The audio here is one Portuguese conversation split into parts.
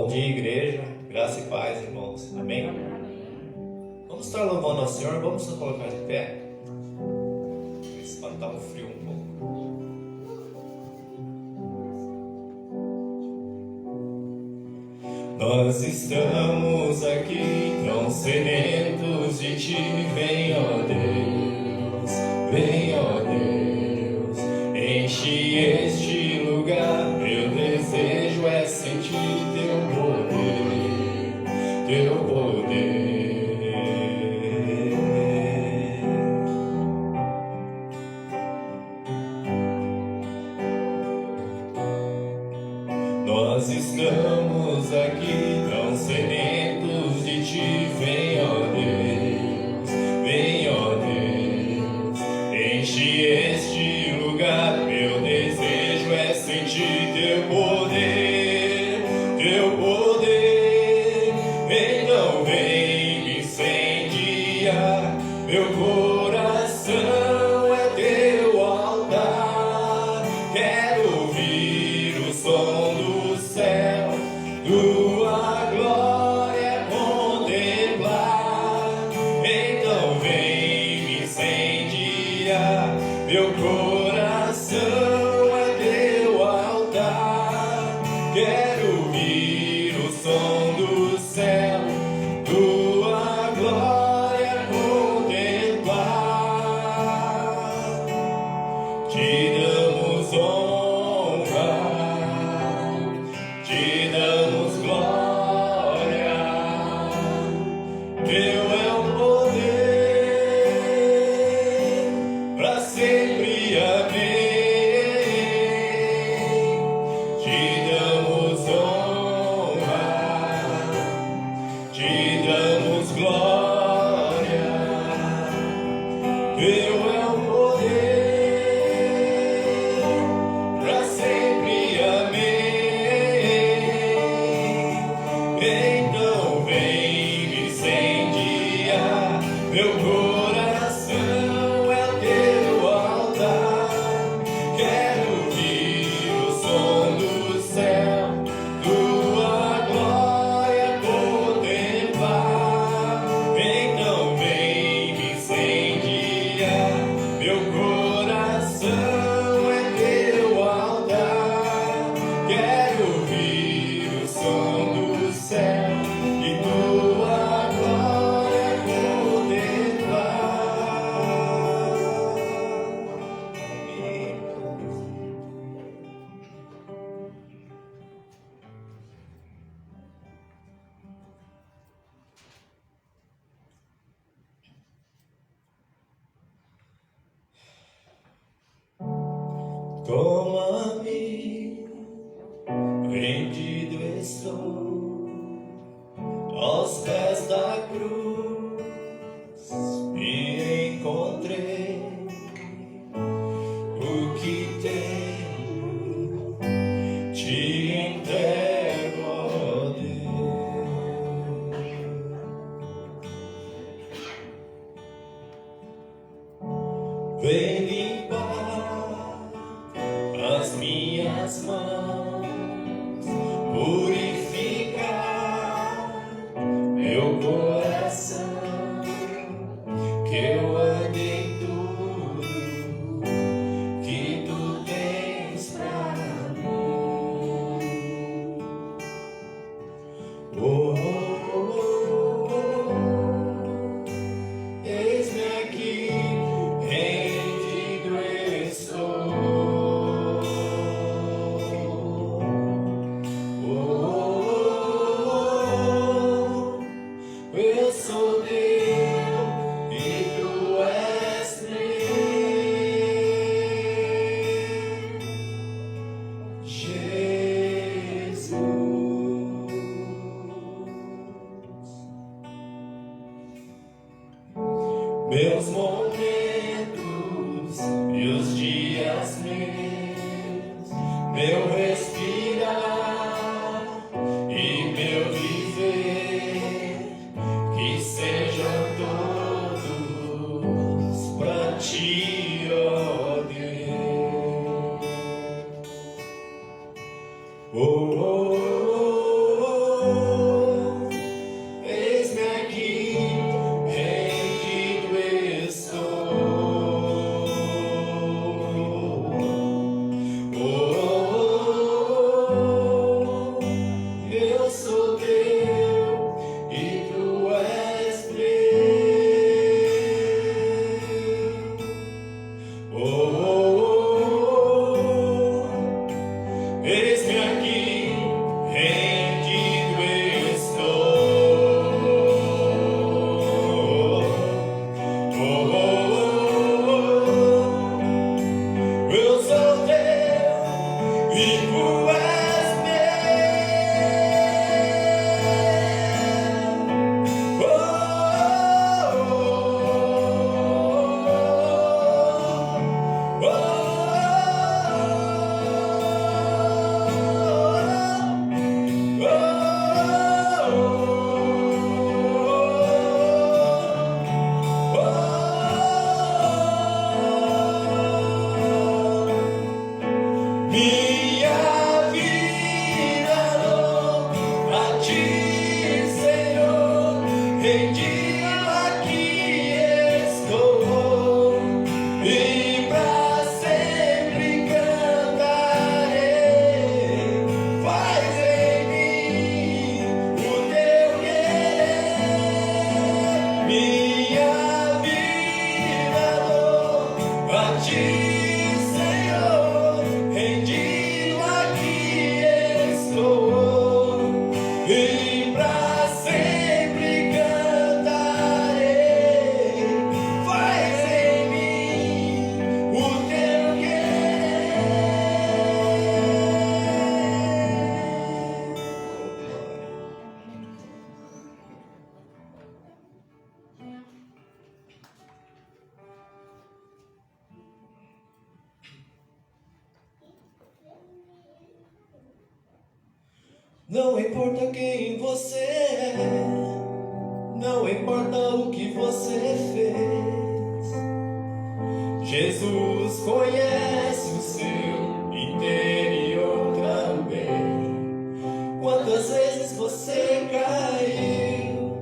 Bom dia, igreja, graça e paz, irmãos. Amém? Vamos estar louvando ao Senhor, vamos nos colocar de pé. Espantar o frio um pouco. Nós estamos aqui tão sedentos de Ti, vem, ó Deus, enche este lugar. Meu desejo é sentir Teu poder, Teu poder. Nós estamos aqui tão sedentos de Ti, vem, ó Deus, enche este lugar. Meu desejo é sentir Teu poder, Teu poder. Então vem me incendiar, meu coração é Teu altar. Quero ouvir o som do céu, Tua glória contemplar. Então vem me incendiar, meu coração é Teu altar. Quero ouvir o som do céu, Tua glória contemplar. Te damos honra, Te damos glória. Teu é o poder, pra sempre, amém. Te damos honra, Te damos glória. Teu é o poder, pra sempre, amém. Então vem me incendiar, meu coração é Teu altar. Quero ouvir o som do céu, Tua glória contemplar. Então vem me incendiar, meu coração é Teu altar. Quero ouvir o som do céu e Tua glória contemplar. Toma-me, rendido estou aos pés da cruz. Me encontrei o que tenho, Te entrego, ó Deus. Vem limpar as minhas mãos, purificar meu coração, que eu ande em tudo que Tu tens pra mim. Oh, oh, oh, oh. Eis-me aqui, rendido estou. Oh, oh, oh. Eu sou Teu e Tu és meu, Jesus. Meus momentos e os dias meus, meu respirar e meu viver, que sejam todos pra Ti, ó Deus. Oh, oh, oh, e pra sempre cantarei. Faz em mim o teu querer, minha vida dou a ti, Senhor, rendido aqui estou, e pra sempre cantarei. Faz em mim o teu Não importa quem você é, não importa o que você fez, Jesus conhece o seu interior também. Quantas vezes você caiu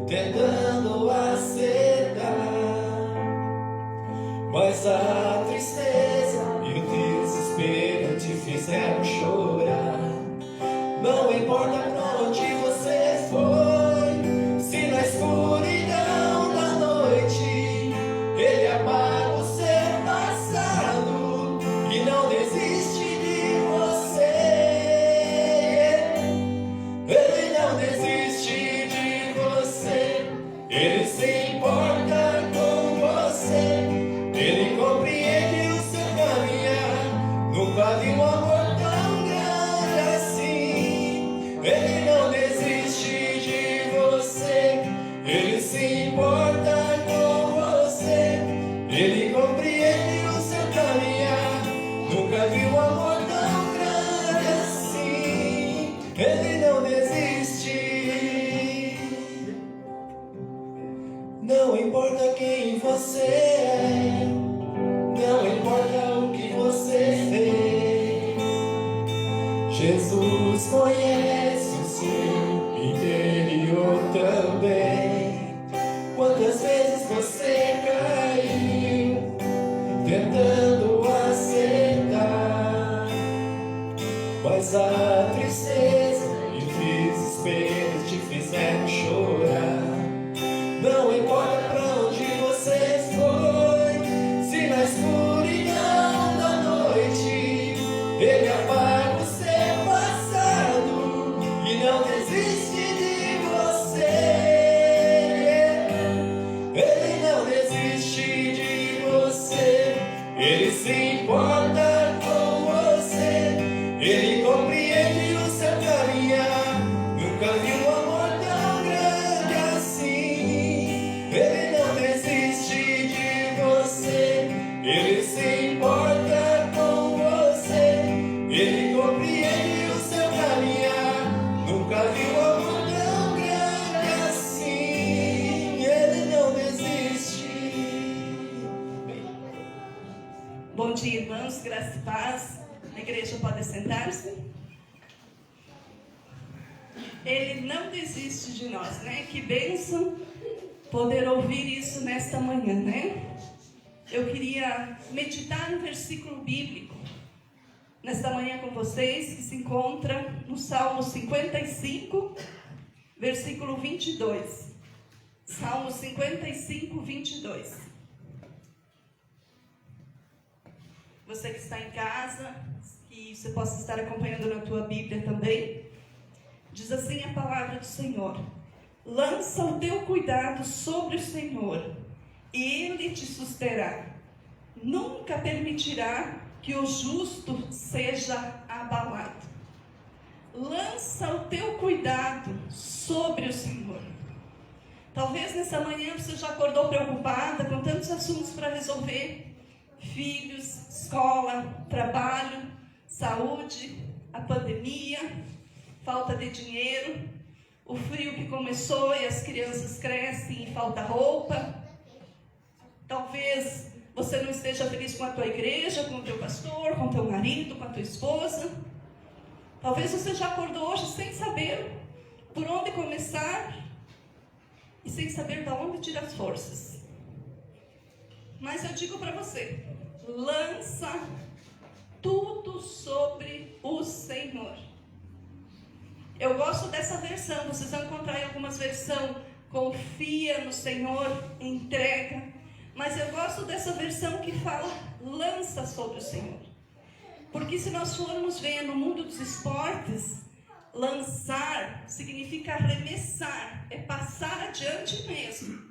tentando acertar, mas a tristeza e o desespero te fizeram chorar. Não importa pra onde você foi, se na escuridão da noite Ele apaga o seu passado e não desiste de você. Ele não desiste de você, Ele se importa com você, Ele compreende o seu caminhar. Nunca vi um amor tão grande assim. Ele não desiste de você, Ele se importa com você, Ele compreende o seu caminhar. Nunca vi um amor tão grande assim. Ele não desiste. Não importa quem você é, não importa o que você fez, Jesus conhece o seu interior também. Quantas vezes você caiu tentando acertar, mas a tristeza e o desespero te fizeram chorar. Não importa pra onde você foi, se na escuridão da noite Ele apaga o seu passado e não desiste de você. Ele não desiste de você, Ele se importa com você, Ele compreende o seu caminhar. Nunca vi um amor tão grande assim. Ele não desiste de você, Ele se importa com você, Ele compreende o seu caminhar. Nunca vi um amor tão grande assim. Ele não desiste. Bom dia, irmãos, graça e paz. A igreja pode sentar-se. Ele não desiste de nós, né? Que bênção poder ouvir isso nesta manhã, né? Eu queria meditar no versículo bíblico nesta manhã com vocês, que se encontra no Salmo 55, versículo 22. Salmo 55, 22. Você que está em casa, que você possa estar acompanhando na tua Bíblia também. Diz assim a palavra do Senhor: lança o teu cuidado sobre o Senhor, e Ele te susterá. Nunca permitirá que o justo seja abalado. Lança o teu cuidado sobre o Senhor. Talvez nessa manhã você já acordou preocupada com tantos assuntos para resolver. Filhos, escola, trabalho, saúde, a pandemia, falta de dinheiro, o frio que começou e as crianças crescem e falta roupa. Talvez você não esteja feliz com a tua igreja, com o teu pastor, com o teu marido, com a tua esposa. Talvez você já acordou hoje sem saber por onde começar e sem saber de onde tirar as forças. Mas eu digo para você, lança tudo sobre o Senhor. Eu gosto dessa versão, vocês vão encontrar em algumas versões, confia no Senhor, entrega. Mas eu gosto dessa versão que fala, lança sobre o Senhor. Porque se nós formos ver no mundo dos esportes, lançar significa arremessar, é passar adiante mesmo,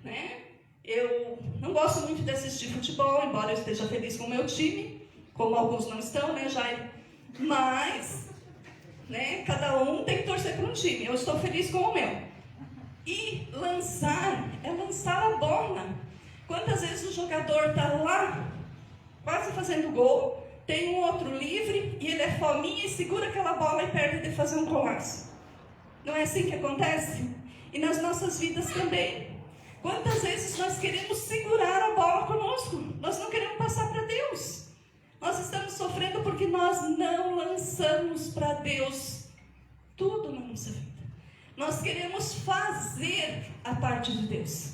né? Eu não gosto muito de assistir futebol, embora eu esteja feliz com o meu time, como alguns não estão, né, Jair? Mas, né, cada um tem que torcer para um time. Eu estou feliz com o meu. E lançar é lançar a bola. Quantas vezes o jogador está lá, quase fazendo gol, tem um outro livre e ele é fominha e segura aquela bola e perde de fazer um golaço. Não é assim que acontece? E nas nossas vidas também. Quantas vezes nós queremos segurar a bola conosco? Nós não queremos passar para Deus. Nós estamos sofrendo porque nós não lançamos para Deus tudo na nossa vida. Nós queremos fazer a parte de Deus.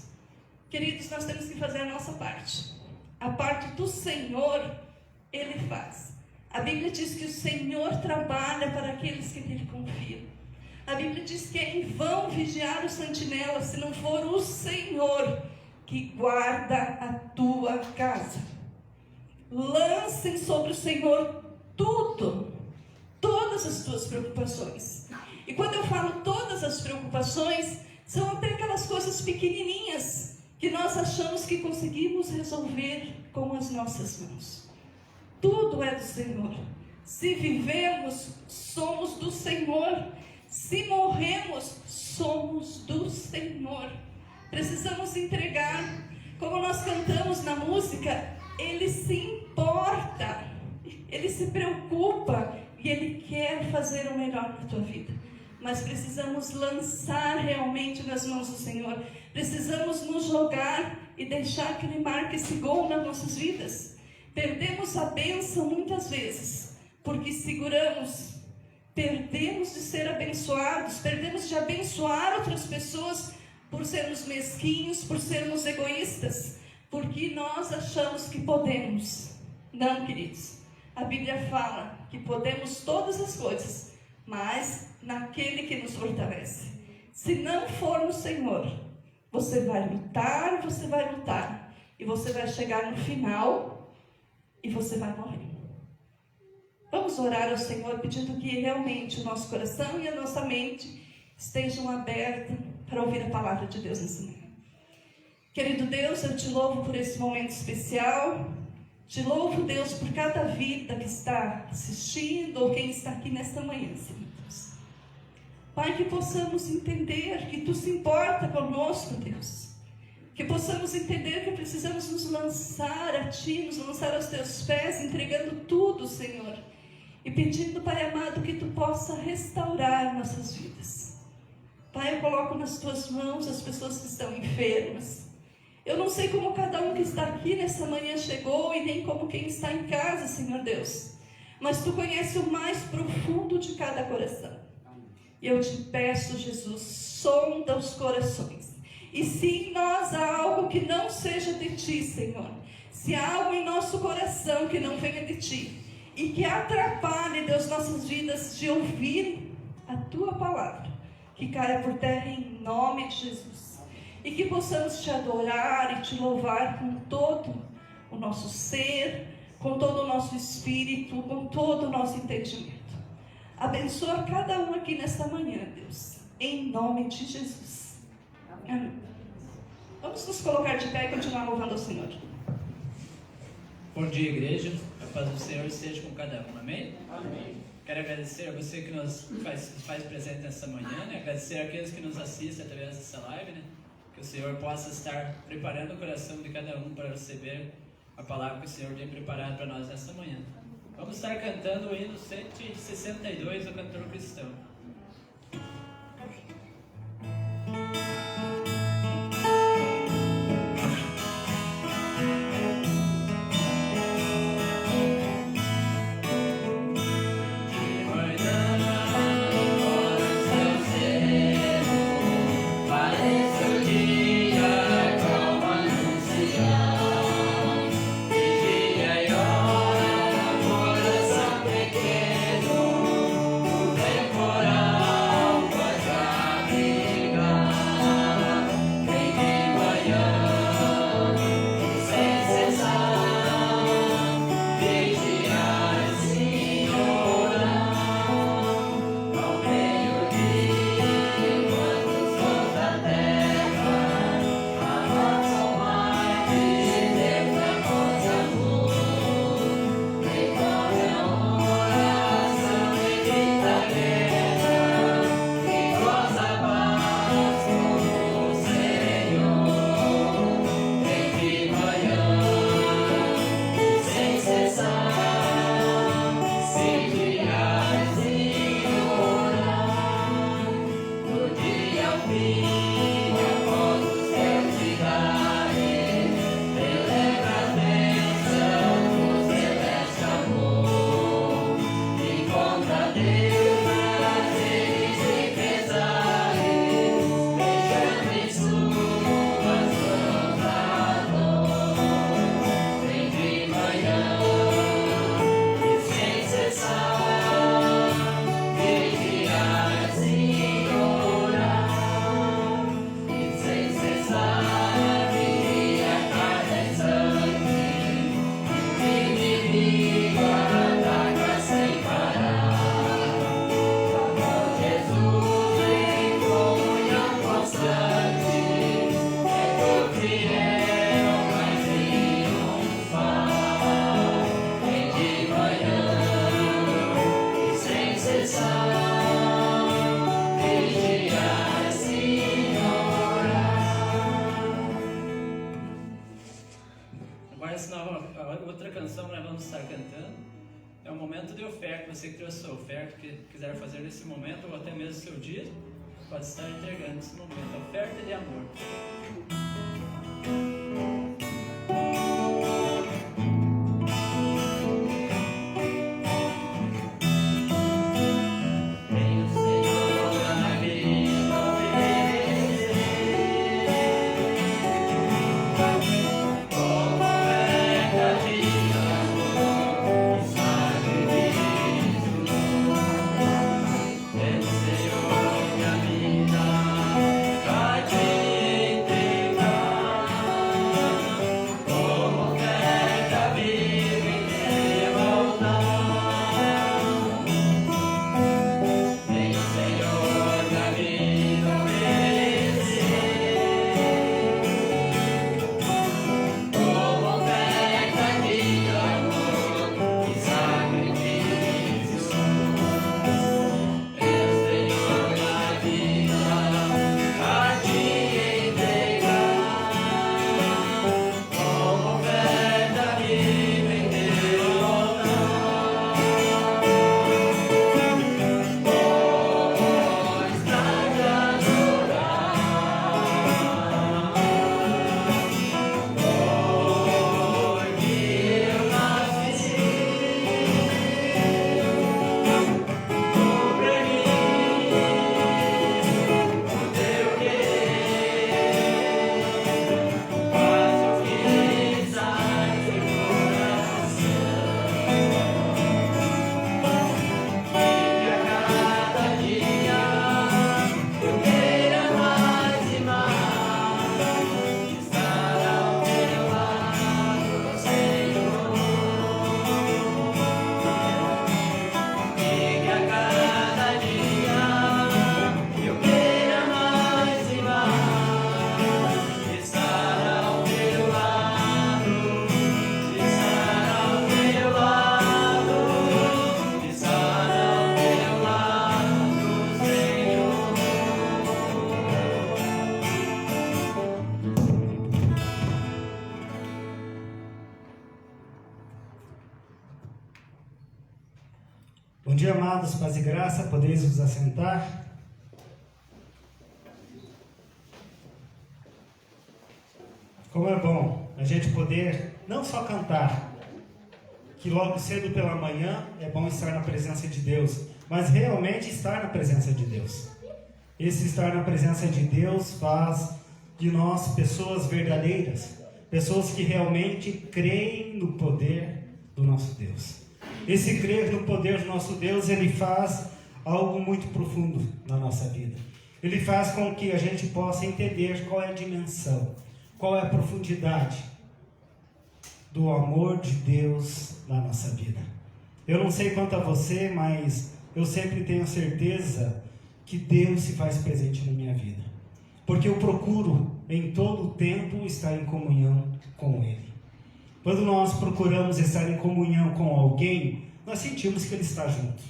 Queridos, nós temos que fazer a nossa parte. A parte do Senhor, Ele faz. A Bíblia diz que o Senhor trabalha para aqueles que nele confiam. A Bíblia diz que é em vão vigiar o sentinela, se não for o Senhor que guarda a tua casa. Lancem sobre o Senhor tudo, todas as tuas preocupações. E quando eu falo todas as preocupações, são até aquelas coisas pequenininhas que nós achamos que conseguimos resolver com as nossas mãos. Tudo é do Senhor. Se vivemos, somos do Senhor. Se morremos, somos do Senhor. Precisamos entregar. Como nós cantamos na música, Ele se importa, Ele se preocupa e Ele quer fazer o melhor na tua vida. Mas precisamos lançar realmente nas mãos do Senhor. Precisamos nos jogar e deixar que Ele marque esse gol nas nossas vidas. Perdemos a bênção muitas vezes, porque seguramos. Perdemos de ser abençoados, perdemos de abençoar outras pessoas por sermos mesquinhos, por sermos egoístas, porque nós achamos que podemos. Não, queridos. A Bíblia fala que podemos todas as coisas, mas naquele que nos fortalece. Se não for no Senhor, você vai lutar, e você vai chegar no final e você vai morrer. Vamos orar ao Senhor pedindo que realmente o nosso coração e a nossa mente estejam abertas para ouvir a palavra de Deus nessa manhã. Querido Deus, eu te louvo por esse momento especial. Te louvo, Deus, por cada vida que está assistindo ou quem está aqui nesta manhã, Senhor Deus. Pai, que possamos entender que Tu se importa conosco, Deus. Que possamos entender que precisamos nos lançar a Ti, nos lançar aos Teus pés, entregando tudo, Senhor. E pedindo, Pai amado, que Tu possa restaurar nossas vidas. Pai, eu coloco nas Tuas mãos as pessoas que estão enfermas. Eu não sei como cada um que está aqui nessa manhã chegou e nem como quem está em casa, Senhor Deus. Mas Tu conheces o mais profundo de cada coração. E eu te peço, Jesus, sonda os corações. E se em nós há algo que não seja de Ti, Senhor, se há algo em nosso coração que não venha de Ti, e que atrapalhe, Deus, nossas vidas de ouvir a Tua palavra, que caia por terra em nome de Jesus. E que possamos Te adorar e Te louvar com todo o nosso ser, com todo o nosso espírito, com todo o nosso entendimento. Abençoa cada um aqui nesta manhã, Deus, em nome de Jesus. Amém. Vamos nos colocar de pé e continuar louvando ao Senhor. Bom dia, igreja. A paz do Senhor esteja com cada um. Amém? Amém. Quero agradecer a você que nos faz presente nessa manhã, né? Agradecer àqueles que nos assistem através dessa live, né? Que o Senhor possa estar preparando o coração de cada um para receber a palavra que o Senhor tem preparado para nós nessa manhã. Vamos estar cantando o hino 162 do cantor cristão. Parece o dia como anunciar. É um momento de oferta. Você que trouxe sua oferta, que quiser fazer nesse momento, ou até mesmo seu dízimo, pode estar entregando nesse momento. Oferta de amor. Bom dia, amados, paz e graça, podeis vos assentar. Como é bom a gente poder não só cantar, que logo cedo pela manhã é bom estar na presença de Deus, mas realmente estar na presença de Deus. Esse estar na presença de Deus faz de nós pessoas verdadeiras, pessoas que realmente creem no poder do nosso Deus. Esse crer no poder do nosso Deus, ele faz algo muito profundo na nossa vida. Ele faz com que a gente possa entender qual é a dimensão, qual é a profundidade do amor de Deus na nossa vida. Eu não sei quanto a você, mas eu sempre tenho certeza que Deus se faz presente na minha vida. Porque eu procuro em todo o tempo estar em comunhão com Ele. Quando nós procuramos estar em comunhão com alguém, nós sentimos que Ele está junto.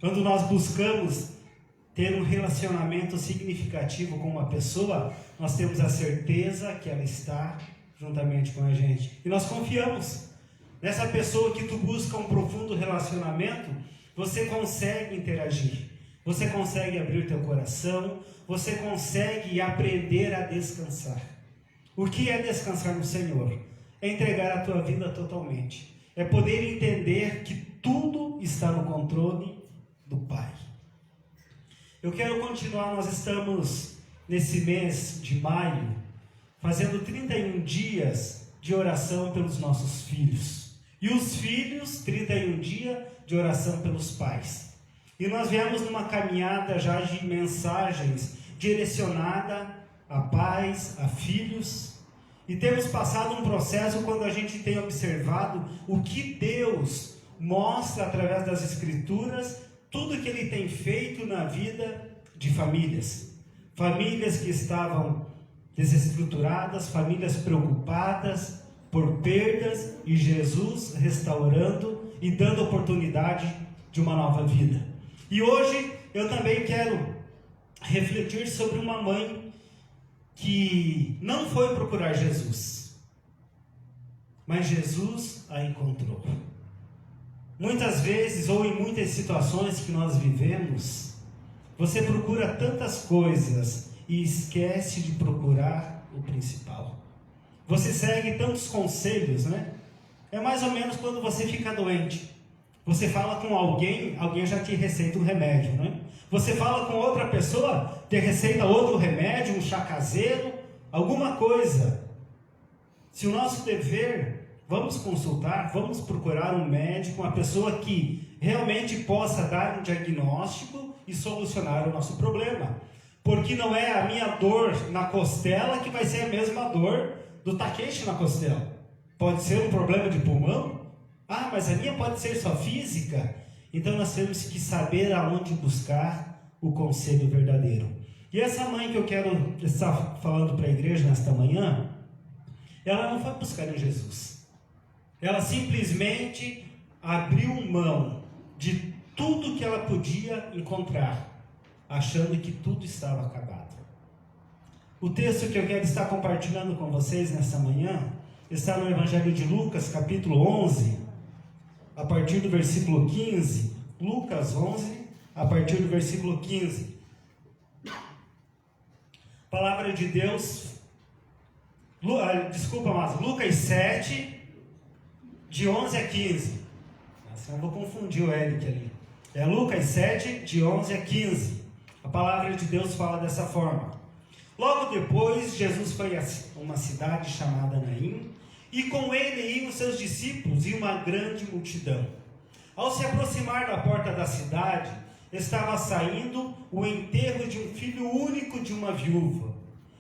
Quando nós buscamos ter um relacionamento significativo com uma pessoa, nós temos a certeza que ela está juntamente com a gente. E nós confiamos nessa pessoa que tu busca um profundo relacionamento, você consegue interagir, você consegue abrir teu coração, você consegue aprender a descansar. O que é descansar no Senhor? É entregar a tua vida totalmente. É poder entender que tudo está no controle do Pai. Eu quero continuar, nós estamos nesse mês de maio, fazendo 31 dias de oração pelos nossos filhos. E os filhos, 31 dias de oração pelos pais. E nós viemos numa caminhada já de mensagens direcionada a pais, a filhos. E temos passado um processo quando a gente tem observado o que Deus mostra através das Escrituras, tudo que Ele tem feito na vida de famílias. Famílias que estavam desestruturadas, famílias preocupadas por perdas, e Jesus restaurando e dando oportunidade de uma nova vida. E hoje eu também quero refletir sobre uma mãe que não foi procurar Jesus, mas Jesus a encontrou. Muitas vezes, ou em muitas situações que nós vivemos, você procura tantas coisas e esquece de procurar o principal. Você segue tantos conselhos, né? É mais ou menos quando você fica doente. Você fala com alguém, alguém já te receita um remédio, né? Você fala com outra pessoa, te receita outro remédio, um chá caseiro, alguma coisa. Se o nosso dever, vamos consultar, vamos procurar um médico, uma pessoa que realmente possa dar um diagnóstico e solucionar o nosso problema. Porque não é a minha dor na costela que vai ser a mesma dor do taquete na costela. Pode ser um problema de pulmão. Ah, mas a minha pode ser só física. Então nós temos que saber aonde buscar o conselho verdadeiro. E essa mãe que eu quero estar falando para a igreja nesta manhã, ela não foi buscar em Jesus. Ela simplesmente abriu mão de tudo que ela podia encontrar, achando que tudo estava acabado. O texto que eu quero estar compartilhando com vocês nesta manhã está no Evangelho de Lucas, capítulo 11, a partir do versículo 15. Lucas 11, a partir do versículo 15. Palavra de Deus, Lucas 7, de 11 a 15. Eu vou confundir o Eric ali. É Lucas 7, de 11 a 15. A palavra de Deus fala dessa forma. Logo depois, Jesus foi a uma cidade chamada Naim, e com ele iam seus discípulos e uma grande multidão. Ao se aproximar da porta da cidade, estava saindo o enterro de um filho único de uma viúva,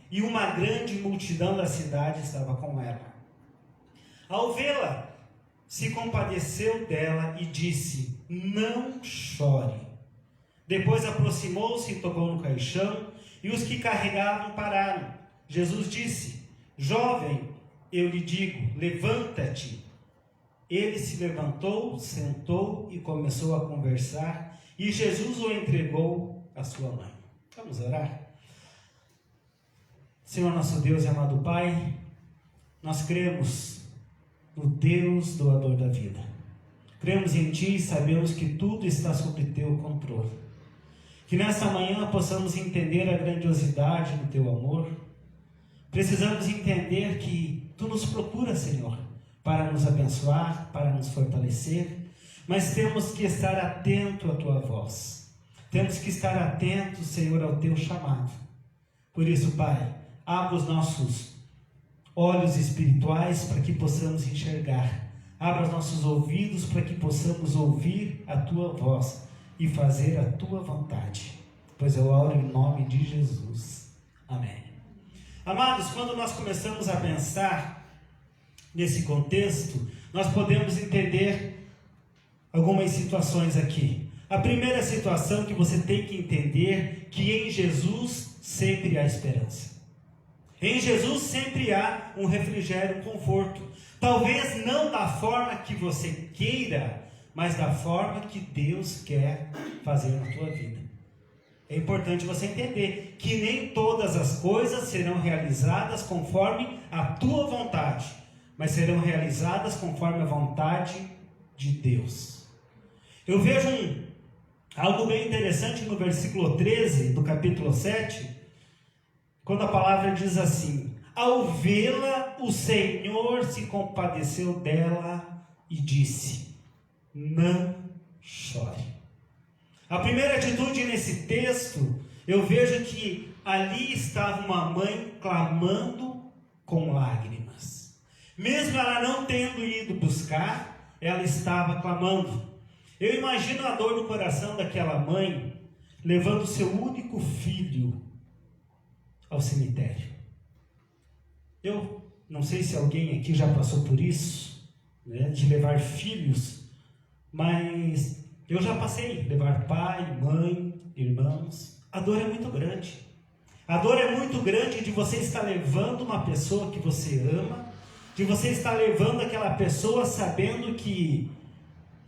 e uma grande multidão da cidade estava com ela. Ao vê-la, se compadeceu dela e disse: não chore. Depois aproximou-se e tocou no caixão, e os que carregavam pararam. Jesus disse: jovem, eu lhe digo, levanta-te. Ele se levantou, sentou e começou a conversar, e Jesus o entregou à sua mãe. Vamos orar? Senhor nosso Deus e amado Pai, nós cremos no Deus doador da vida. Cremos em Ti e sabemos que tudo está sob Teu controle. Que nesta manhã possamos entender a grandiosidade do Teu amor. Precisamos entender que Tu nos procuras, Senhor, para nos abençoar, para nos fortalecer, mas temos que estar atento à Tua voz. Temos que estar atentos, Senhor, ao Teu chamado. Por isso, Pai, abra os nossos olhos espirituais para que possamos enxergar. Abra os nossos ouvidos para que possamos ouvir a Tua voz e fazer a Tua vontade. Pois eu oro em nome de Jesus. Amém. Amados, quando nós começamos a pensar nesse contexto, nós podemos entender algumas situações aqui. A primeira situação que você tem que entender que em Jesus sempre há esperança. Em Jesus sempre há um refrigério, um conforto. Talvez não da forma que você queira, mas da forma que Deus quer fazer na tua vida. É importante você entender que nem todas as coisas serão realizadas conforme a tua vontade, mas serão realizadas conforme a vontade de Deus. Eu vejo algo bem interessante no versículo 13 do capítulo 7, quando a palavra diz assim: ao vê-la, o Senhor se compadeceu dela e disse: não chore. A primeira atitude nesse texto, eu vejo que ali estava uma mãe clamando com lágrimas. Mesmo ela não tendo ido buscar, ela estava clamando. Eu imagino a dor no coração daquela mãe, levando seu único filho ao cemitério. Eu não sei se alguém aqui já passou por isso, né, de levar filhos, mas eu já passei, levar pai, mãe, irmãos. A dor é muito grande. A dor é muito grande de você estar levando uma pessoa que você ama, de você estar levando aquela pessoa sabendo que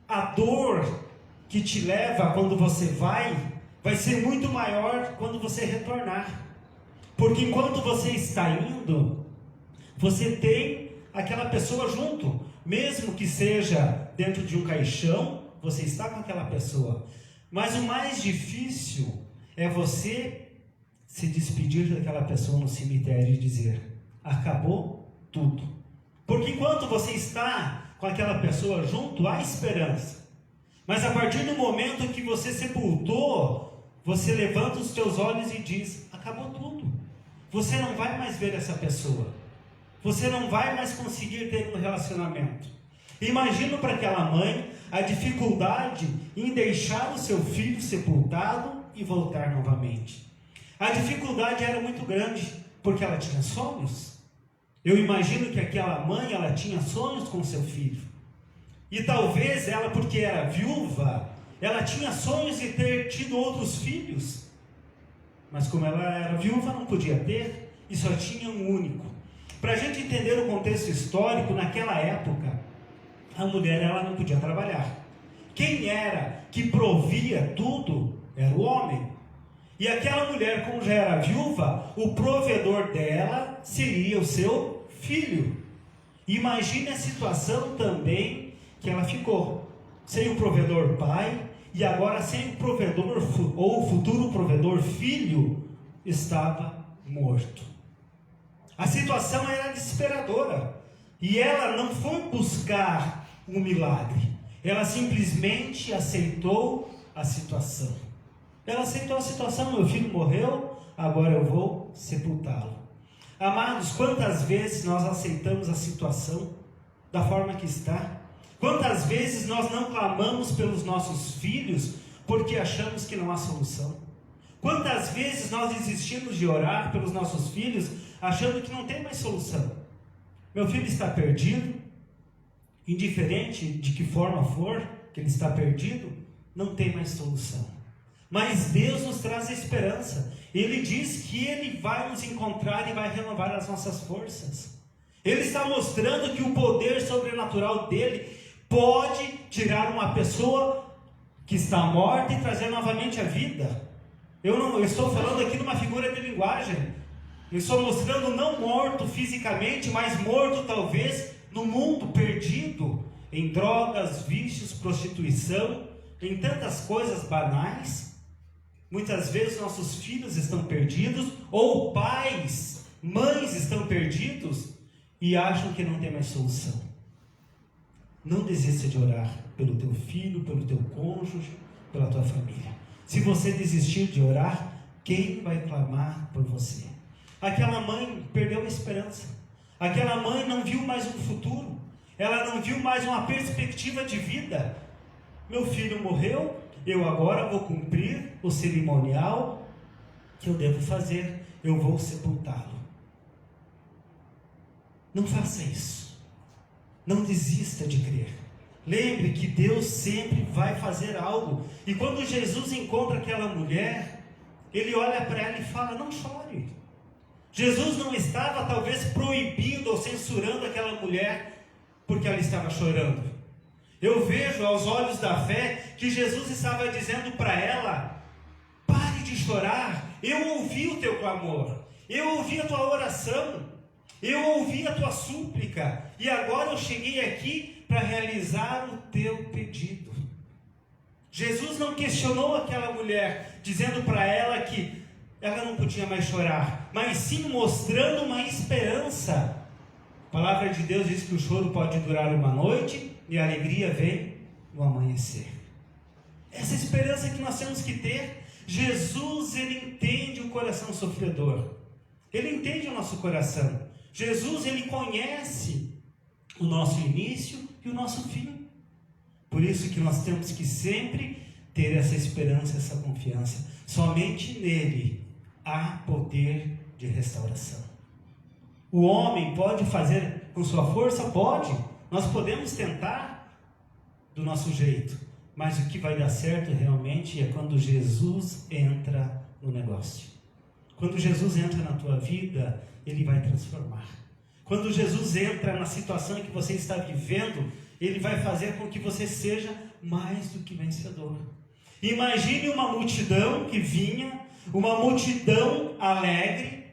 a dor que te leva quando você vai ser muito maior quando você retornar. Porque enquanto você está indo, você tem aquela pessoa junto, mesmo que seja dentro de um caixão, você está com aquela pessoa. Mas o mais difícil é você se despedir daquela pessoa no cemitério e dizer: acabou tudo. Porque enquanto você está com aquela pessoa junto, há esperança. Mas a partir do momento que você sepultou, você levanta os teus olhos e diz: acabou tudo. Você não vai mais ver essa pessoa. Você não vai mais conseguir ter um relacionamento. Imagino para aquela mãe a dificuldade em deixar o seu filho sepultado e voltar novamente. A dificuldade era muito grande, porque ela tinha sonhos. Eu imagino que aquela mãe, ela tinha sonhos com seu filho. E talvez ela, porque era viúva, ela tinha sonhos de ter tido outros filhos. Mas como ela era viúva, não podia ter, e só tinha um único. Para a gente entender o contexto histórico, naquela época, a mulher ela não podia trabalhar. Quem era que provia tudo era o homem. E aquela mulher, como já era viúva, o provedor dela seria o seu filho. Imagine a situação também que ela ficou. Sem o provedor pai, e agora sem o provedor, ou o futuro provedor filho, estava morto. A situação era desesperadora. E ela não foi buscar um milagre. Ela simplesmente aceitou a situação. Ela aceitou a situação: meu filho morreu, agora eu vou sepultá-lo. Amados, quantas vezes nós aceitamos a situação da forma que está? Quantas vezes nós não clamamos pelos nossos filhos porque achamos que não há solução? Quantas vezes nós desistimos de orar pelos nossos filhos achando que não tem mais solução? Meu filho está perdido, indiferente de que forma for que ele está perdido, não tem mais solução. Mas Deus nos traz a esperança. Ele diz que Ele vai nos encontrar e vai renovar as nossas forças. Ele está mostrando que o poder sobrenatural dele pode tirar uma pessoa que está morta e trazer novamente a vida. Eu estou falando aqui de uma figura de linguagem. Eu estou mostrando não morto fisicamente, mas morto talvez no mundo, perdido em drogas, vícios, prostituição, em tantas coisas banais. Muitas vezes nossos filhos estão perdidos, ou pais, mães estão perdidos e acham que não tem mais solução. Não desista de orar pelo teu filho, pelo teu cônjuge, pela tua família. Se você desistir de orar, quem vai clamar por você? Aquela mãe perdeu a esperança. Aquela mãe não viu mais um futuro. Ela não viu mais uma perspectiva de vida. Meu filho morreu, eu agora vou cumprir o cerimonial que eu devo fazer. Eu vou sepultá-lo. Não faça isso. Não desista de crer. Lembre que Deus sempre vai fazer algo. E quando Jesus encontra aquela mulher, Ele olha para ela e fala: não chore. Jesus não estava talvez proibindo ou censurando aquela mulher porque ela estava chorando. Eu vejo aos olhos da fé que Jesus estava dizendo para ela: pare de chorar, eu ouvi o teu clamor, eu ouvi a tua oração, eu ouvi a tua súplica, e agora eu cheguei aqui para realizar o teu pedido. Jesus não questionou aquela mulher, dizendo para ela que ela não podia mais chorar, mas sim mostrando uma esperança. A palavra de Deus diz que o choro pode durar uma noite e a alegria vem no amanhecer. Essa esperança que nós temos que ter. Jesus, Ele entende o coração sofredor. Ele entende o nosso coração. Jesus, Ele conhece o nosso início e o nosso fim. Por isso que nós temos que sempre ter essa esperança, essa confiança. Somente nele há poder de restauração. O homem pode fazer com sua força? Pode. Nós podemos tentar do nosso jeito. Mas o que vai dar certo realmente é quando Jesus entra no negócio. Quando Jesus entra na tua vida, Ele vai transformar. Quando Jesus entra na situação que você está vivendo, Ele vai fazer com que você seja mais do que vencedor. Imagine uma multidão que vinha, uma multidão alegre,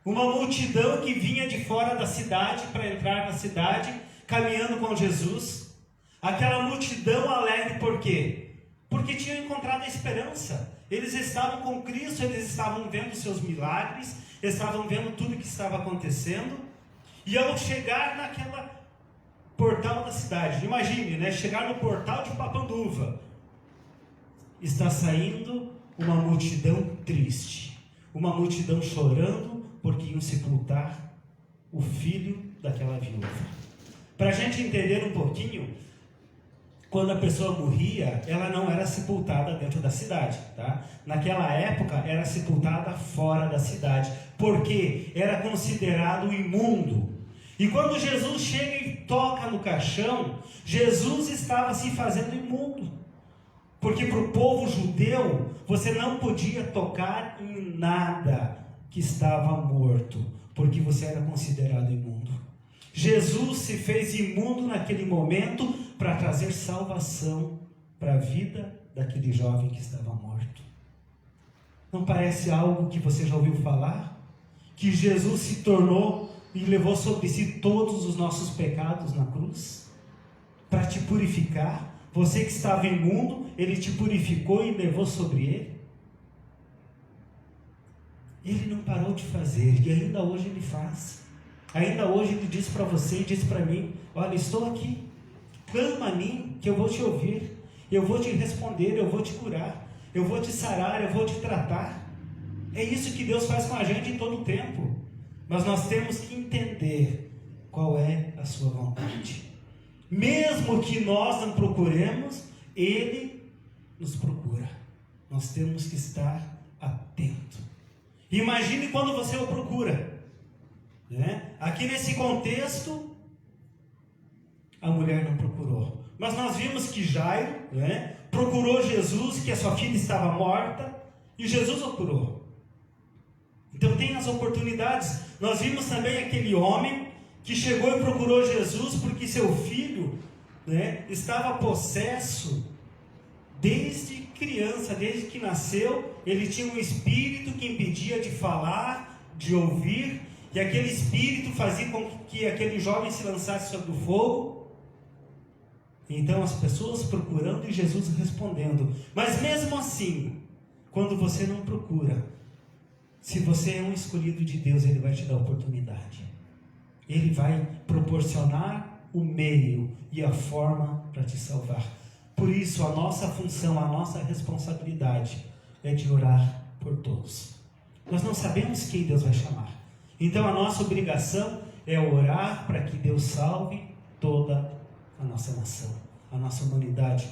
uma multidão que vinha de fora da cidade para entrar na cidade, caminhando com Jesus. Aquela multidão alegre por quê? Porque tinham encontrado a esperança. Eles estavam com Cristo, eles estavam vendo seus milagres, estavam vendo tudo que estava acontecendo. E ao chegar naquela portal da cidade, imagine, né? Chegar no portal de Papanduva, está saindo uma multidão triste, uma multidão chorando porque iam sepultar o filho daquela viúva. Para a gente entender um pouquinho, quando a pessoa morria, ela não era sepultada dentro da cidade, tá? Naquela época era sepultada fora da cidade, porque era considerado imundo. E quando Jesus chega e toca no caixão, Jesus estava se fazendo imundo. Porque para o povo judeu, você não podia tocar em nada que estava morto, porque você era considerado imundo. Jesus se fez imundo naquele momento para trazer salvação para a vida daquele jovem que estava morto. Não parece algo que você já ouviu falar? Que Jesus se tornou e levou sobre si todos os nossos pecados na cruz para te purificar. Você que estava imundo, Ele te purificou e levou sobre Ele. Ele não parou de fazer e ainda hoje Ele faz. Ainda hoje Ele diz para você e diz para mim: olha, estou aqui, clama a mim que eu vou te ouvir, eu vou te responder, eu vou te curar, eu vou te sarar, eu vou te tratar. É isso que Deus faz com a gente em todo o tempo. Mas nós temos que entender qual é a sua vontade. Mesmo que nós não procuremos, Ele nos procura. Nós temos que estar atento. Imagine quando você o procura, né? Aqui nesse contexto, a mulher não procurou. Mas nós vimos que Jairo, né, procurou Jesus, que a sua filha estava morta, e Jesus o curou. Então tem as oportunidades. Nós vimos também aquele homem que chegou e procurou Jesus porque seu filho, né, estava possesso desde criança, desde que nasceu. Ele tinha um espírito que impedia de falar, de ouvir, e aquele espírito fazia com que aquele jovem se lançasse sobre o fogo. Então as pessoas procurando e Jesus respondendo. Mas mesmo assim, quando você não procura, se você é um escolhido de Deus, Ele vai te dar oportunidade. Ele vai proporcionar o meio e a forma para te salvar. Por isso, a nossa função, a nossa responsabilidade é de orar por todos. Nós não sabemos quem Deus vai chamar. Então, a nossa obrigação é orar para que Deus salve toda a nossa nação, a nossa humanidade.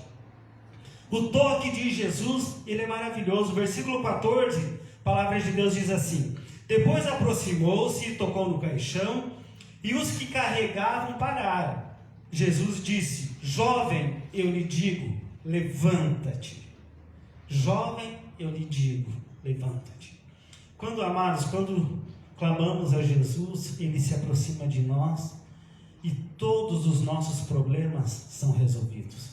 O toque de Jesus, ele é maravilhoso. Versículo 14, a palavra de Deus diz assim: depois aproximou-se e tocou no caixão, e os que carregavam pararam. Jesus disse: jovem, eu lhe digo, levanta-te. Jovem, eu lhe digo, levanta-te. Amados, quando clamamos a Jesus, Ele se aproxima de nós e todos os nossos problemas são resolvidos.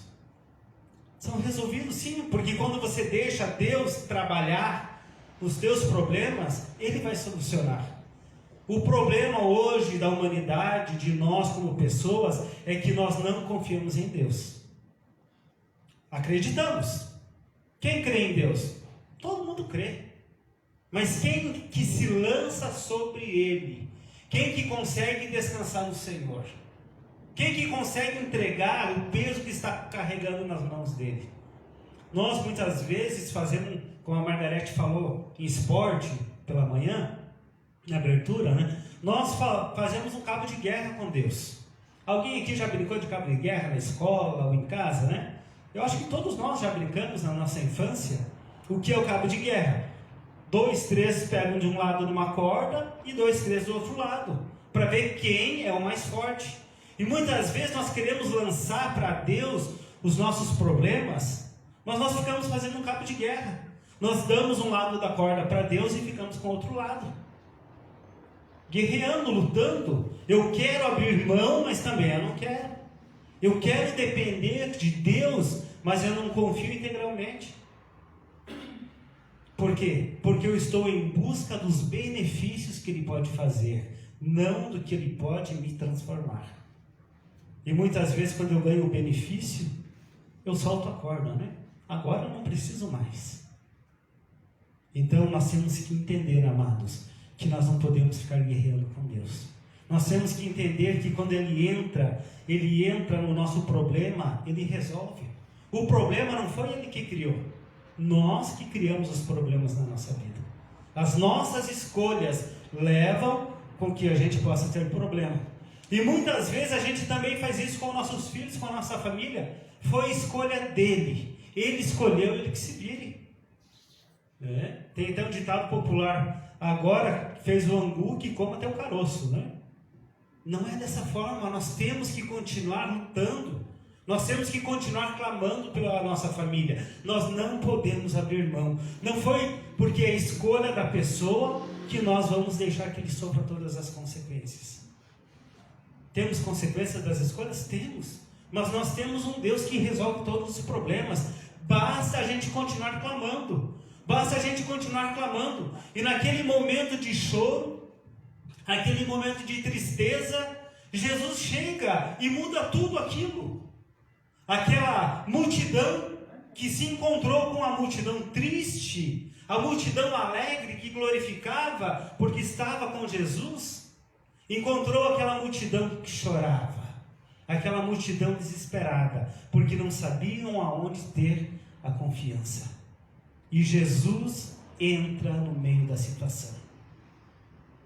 São resolvidos sim, porque quando você deixa Deus trabalhar os teus problemas, Ele vai solucionar. O problema hoje da humanidade, de nós como pessoas, é que nós não confiamos em Deus. Acreditamos. Quem crê em Deus? Todo mundo crê. Mas quem que se lança sobre Ele? Quem que consegue descansar no Senhor? Quem que consegue entregar o peso que está carregando nas mãos dele? Nós muitas vezes fazemos, como a Margarete falou, em esporte pela manhã, na abertura, né? Nós fazemos um cabo de guerra com Deus. Alguém aqui já brincou de cabo de guerra na escola ou em casa, né? Eu acho que todos nós já brincamos na nossa infância. O que é o cabo de guerra? 2, 3 pegam de um lado numa corda e 2, 3 do outro lado. para ver quem é o mais forte. E muitas vezes nós queremos lançar para Deus os nossos problemas, mas nós ficamos fazendo um cabo de guerra. Nós damos um lado da corda para Deus e ficamos com o outro lado, guerreando, lutando. Eu quero abrir mão, mas também eu não quero. Eu quero depender de Deus, mas eu não confio integralmente. Por quê? Porque eu estou em busca dos benefícios que Ele pode fazer, não do que Ele pode me transformar. E muitas vezes, quando eu ganho o benefício, eu solto a corda, né? Agora eu não preciso mais. Então nós temos que entender, amados, que nós não podemos ficar guerreando com Deus. Nós temos que entender que quando Ele entra no nosso problema, Ele resolve. O problema não foi Ele que criou, nós que criamos os problemas na nossa vida. As nossas escolhas levam com que a gente possa ter problema. E muitas vezes a gente também faz isso com nossos filhos, com a nossa família. Foi escolha dele, ele escolheu, ele que se vire. Tem até um ditado popular: agora fez o angu que coma até o caroço, né? Não é dessa forma. Nós temos que continuar lutando, nós temos que continuar clamando pela nossa família. Nós não podemos abrir mão. Não foi porque é a escolha da pessoa que nós vamos deixar que ele sofra todas as consequências. Temos consequências das escolhas? Temos. Mas nós temos um Deus que resolve todos os problemas. Basta a gente continuar clamando. Basta a gente continuar clamando. E naquele momento de choro, aquele momento de tristeza, Jesus chega e muda tudo aquilo. Aquela multidão que se encontrou com a multidão triste, a multidão alegre que glorificava porque estava com Jesus, encontrou aquela multidão que chorava, aquela multidão desesperada, porque não sabiam aonde ter a confiança. E Jesus entra no meio da situação.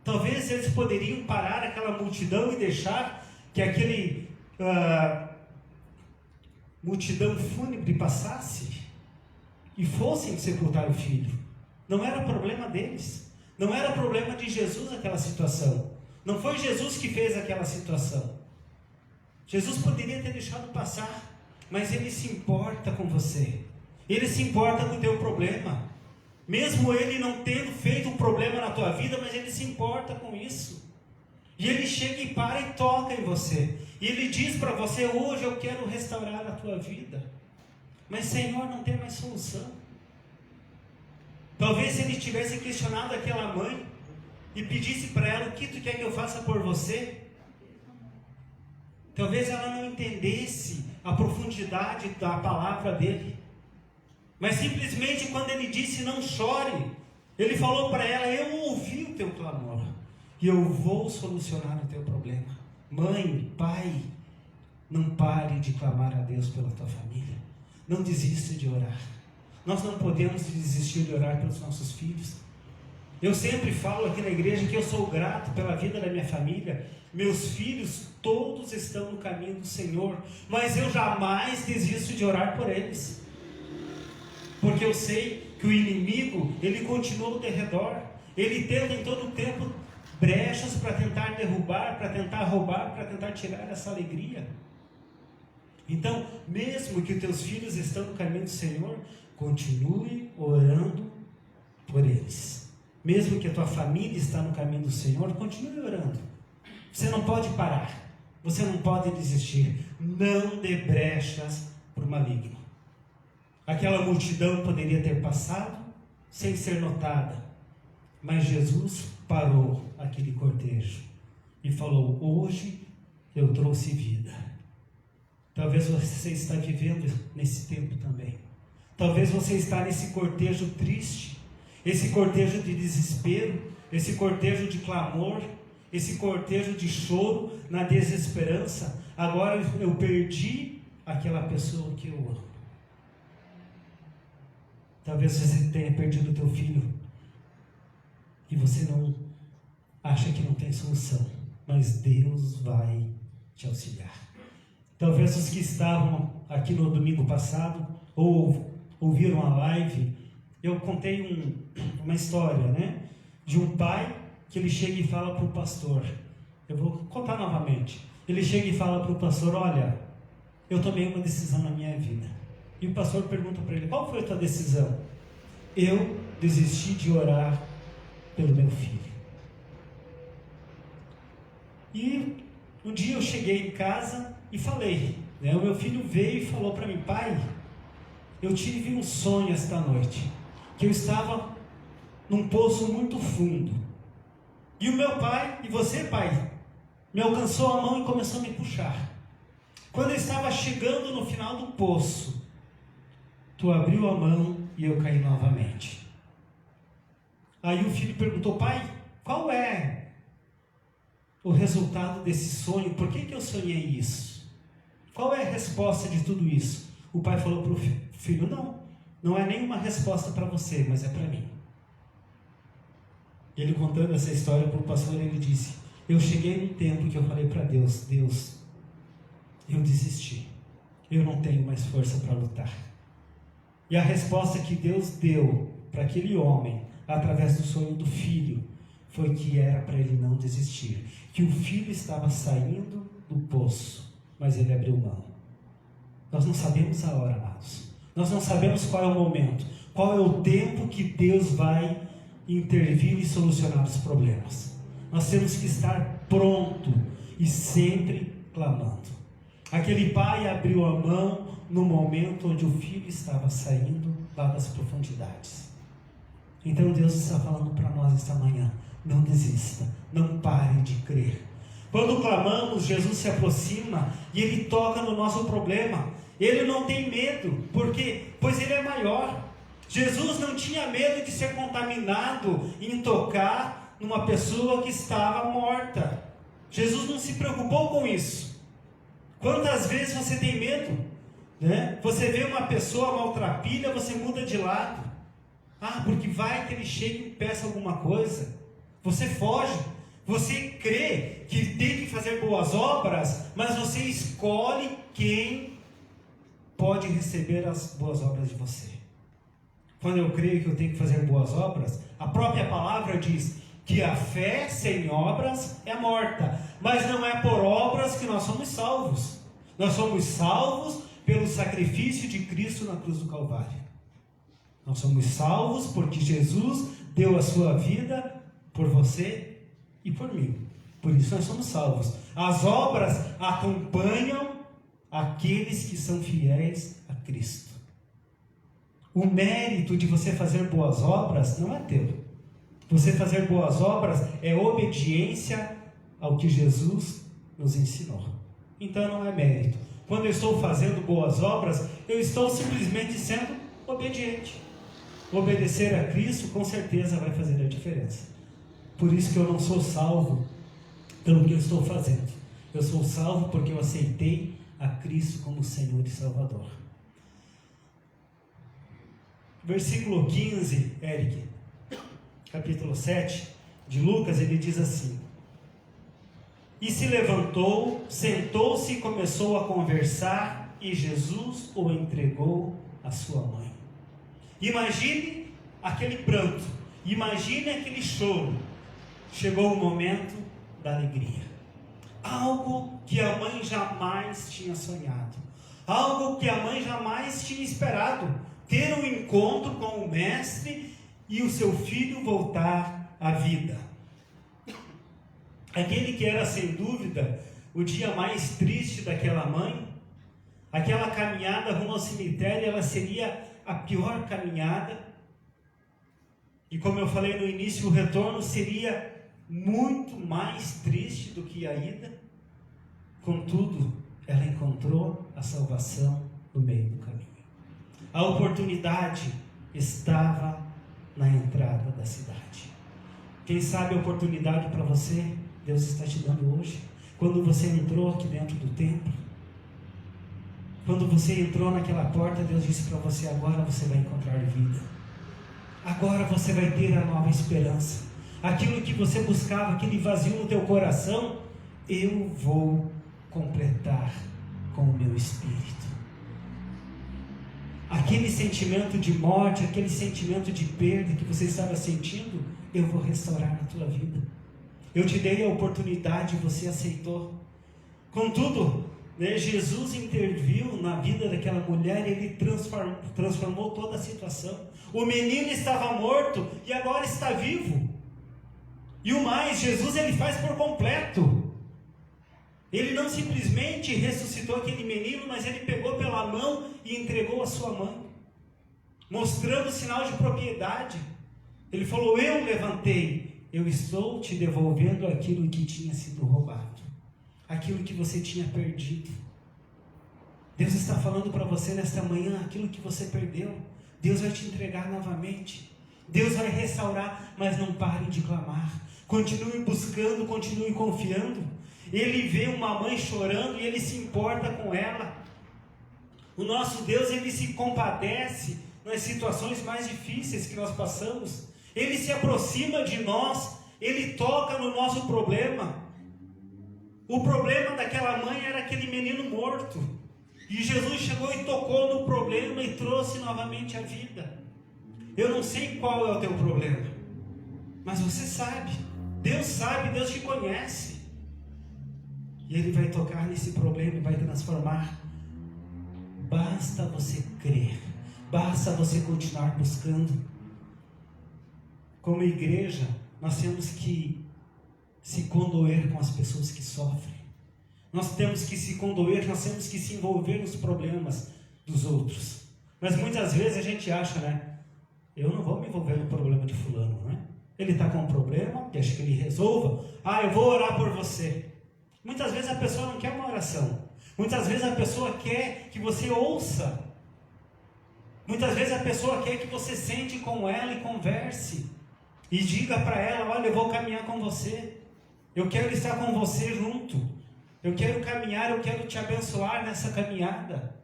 Talvez eles poderiam parar aquela multidão e deixar que aquele multidão fúnebre passasse e fossem sepultar o filho. Não era problema deles, não era problema de Jesus aquela situação. Não foi Jesus que fez aquela situação. Jesus poderia ter deixado passar, mas Ele se importa com você. Ele se importa com o teu problema. Mesmo Ele não tendo feito um problema na tua vida, mas Ele se importa com isso. E Ele chega e para e toca em você. E Ele diz para você: hoje eu quero restaurar a tua vida. Mas Senhor, não tem mais solução. Talvez Ele tivesse questionado aquela mãe e pedisse para ela: o que tu quer que eu faça por você? Talvez ela não entendesse a profundidade da palavra dele. Mas simplesmente quando ele disse: não chore, ele falou para ela: eu ouvi o teu clamor e eu vou solucionar o teu problema. Mãe, pai, não pare de clamar a Deus pela tua família. Não desista de orar. Nós não podemos desistir de orar pelos nossos filhos. Eu sempre falo aqui na igreja que eu sou grato pela vida da minha família. Meus filhos todos estão no caminho do Senhor, mas eu jamais desisto de orar por eles, porque eu sei que o inimigo, ele continua ao derredor. Ele tenta em todo o tempo brechas para tentar derrubar, para tentar roubar, para tentar tirar essa alegria. Então, mesmo que os teus filhos estão no caminho do Senhor, continue orando por eles. Mesmo que a tua família está no caminho do Senhor, continue orando. Você não pode parar, você não pode desistir. Não dê brechas para o maligno. Aquela multidão poderia ter passado sem ser notada, mas Jesus parou aquele cortejo e falou: hoje eu trouxe vida. Talvez você está vivendo nesse tempo também. Talvez você está nesse cortejo triste, esse cortejo de desespero, esse cortejo de clamor, esse cortejo de choro, na desesperança. Agora eu perdi aquela pessoa que eu amo. Talvez você tenha perdido o teu filho e você não acha que não tem solução, mas Deus vai te auxiliar. Talvez os que estavam aqui no domingo passado ou ouviram a live, eu contei uma história, né? De um pai que ele chega e fala para o pastor: Eu vou contar novamente. Ele chega e fala para o pastor: olha, eu tomei uma decisão na minha vida. E o pastor pergunta para ele: qual foi a tua decisão? Eu desisti de orar pelo meu filho. E um dia eu cheguei em casa e falei, né? O meu filho veio e falou para mim: pai, eu tive um sonho esta noite, que eu estava num poço muito fundo, e o meu pai, e você, pai, me alcançou a mão e começou a me puxar. Quando eu estava chegando no final do poço, tu abriu a mão e eu caí novamente. Aí o filho perguntou: pai, qual é o resultado desse sonho? Por que eu sonhei isso? Qual é a resposta de tudo isso? O pai falou para o filho: não é nenhuma resposta para você, mas é para mim. Ele contando essa história para o pastor, ele disse: eu cheguei num tempo que eu falei para Deus: Deus, eu desisti, eu não tenho mais força para lutar. E a resposta que Deus deu para aquele homem, através do sonho do filho, foi que era para ele não desistir, que o filho estava saindo do poço, mas ele abriu mão. Nós não sabemos a hora, amados. Nós não sabemos qual é o momento, qual é o tempo que Deus vai intervir e solucionar os problemas. Nós temos que estar pronto e sempre clamando. Aquele pai abriu a mão no momento onde o filho estava saindo lá das profundidades. Então Deus está falando para nós esta manhã: não desista, não pare de crer. Quando clamamos, Jesus se aproxima e Ele toca no nosso problema. Ele não tem medo, porque pois Ele é maior. Jesus não tinha medo de ser contaminado em tocar numa pessoa que estava morta. Jesus não se preocupou com isso. Quantas vezes você tem medo, né? Você vê uma pessoa maltrapilha, você muda de lado. Porque vai que ele chegue e peça alguma coisa. Você foge. Você crê que tem que fazer boas obras, mas você escolhe quem pode receber as boas obras de você. Quando eu creio que eu tenho que fazer boas obras, a própria palavra diz que a fé sem obras é morta. Mas não é por obras que nós somos salvos. Nós somos salvos pelo sacrifício de Cristo na cruz do Calvário. Nós somos salvos porque Jesus deu a sua vida por você e por mim. Por isso nós somos salvos. As obras acompanham aqueles que são fiéis a Cristo. O mérito de você fazer boas obras não é teu. Você fazer boas obras é obediência ao que Jesus nos ensinou. Então não é mérito. Quando eu estou fazendo boas obras, eu estou simplesmente sendo obediente. Obedecer a Cristo com certeza vai fazer a diferença. Por isso que eu não sou salvo pelo que eu estou fazendo. Eu sou salvo porque eu aceitei a Cristo como Senhor e Salvador. Versículo 15, Eric, capítulo 7 de Lucas, ele diz assim: e se levantou, sentou-se e começou a conversar, e Jesus o entregou à sua mãe. Imagine aquele pranto, imagine aquele choro. Chegou o momento da alegria. Algo que a mãe jamais tinha sonhado, algo que a mãe jamais tinha esperado. Ter um encontro com o mestre e o seu filho voltar à vida. Aquele que era sem dúvida o dia mais triste daquela mãe, aquela caminhada rumo ao cemitério, ela seria a pior caminhada. E como eu falei no início, o retorno seria muito mais triste do que a ida. Contudo, ela encontrou a salvação no meio do caminho. A oportunidade estava na entrada da cidade. Quem sabe a oportunidade para você, Deus está te dando hoje. Quando você entrou aqui dentro do templo, quando você entrou naquela porta, Deus disse para você: agora você vai encontrar vida. Agora você vai ter a nova esperança. Aquilo que você buscava, aquele vazio no teu coração, eu vou completar com o meu Espírito. Aquele sentimento de morte, aquele sentimento de perda que você estava sentindo, eu vou restaurar na tua vida. Eu te dei a oportunidade e você aceitou. Contudo, né, Jesus interviu na vida daquela mulher e ele transformou toda a situação. O menino estava morto e agora está vivo. E o mais, Jesus ele faz por completo. Ele não simplesmente ressuscitou aquele menino, mas ele pegou pela mão e entregou a sua mãe, mostrando o sinal de propriedade. Ele falou: eu levantei, eu estou te devolvendo aquilo que tinha sido roubado, aquilo que você tinha perdido. Deus está falando para você nesta manhã: aquilo que você perdeu, Deus vai te entregar novamente. Deus vai restaurar, mas não pare de clamar. Continue buscando, continue confiando. Ele vê uma mãe chorando e ele se importa com ela. O nosso Deus, ele se compadece nas situações mais difíceis que nós passamos. Ele se aproxima de nós, ele toca no nosso problema. O problema daquela mãe era aquele menino morto. E Jesus chegou e tocou no problema e trouxe novamente a vida. Eu não sei qual é o teu problema, mas você sabe. Deus sabe, Deus te conhece. E Ele vai tocar nesse problema e vai transformar. Basta você crer. Basta você continuar buscando. Como igreja, nós temos que se condoer com as pessoas que sofrem. Nós temos que se condoer, nós temos que se envolver nos problemas dos outros. Mas muitas vezes a gente acha, né? Eu não vou me envolver no problema de fulano, né? Ele está com um problema, deixa que ele resolva. Eu vou orar por você. Muitas vezes a pessoa não quer uma oração. Muitas vezes a pessoa quer que você ouça. Muitas vezes a pessoa quer que você sente com ela e converse. E diga para ela: olha, eu vou caminhar com você. Eu quero estar com você junto. Eu quero caminhar, eu quero te abençoar nessa caminhada.